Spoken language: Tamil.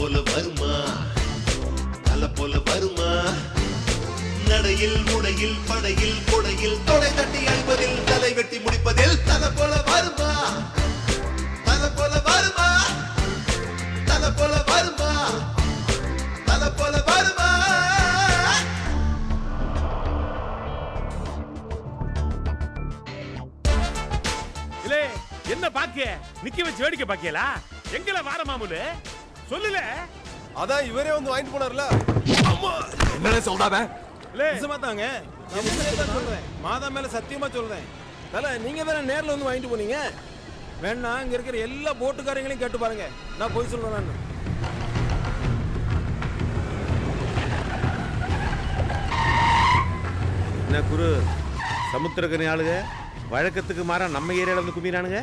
போல வருமா தலை போல வருமா நடையில் முடையில் படையில் கொடையில் தொடை தட்டி அழிப்பதில் தலை வெட்டி முடிப்பதில் தலை போல வருமா தலை போல வருமா தலை போல வருமா தலை போல வருமா இல்லே என்ன பாக்கிய நிக்க வச்சு வேடிக்கை பாக்கியலா எங்கல வார மாமூலு சொல்லுல அதான் இவரே வந்து வாங்கிட்டு போனார்ல என்னடா சொல்றானே நிஜமா தாங்க நான் சொல்றேன் மாதா மேல சத்தியமா சொல்றேன் தல நீங்க தானே நேர்ல வந்து வாங்கிட்டு போனீங்க வேணா இங்க இருக்கிற எல்லா போட்டுக்காரங்களையும் கேட்டு பாருங்க நான் போய் சொல்றேன் என்ன குரு சமுத்திரக்கனி ஆளுங்க வழக்கத்துக்கு மாறா நம்ம ஏரியால வந்து கும்பிடுறானுங்க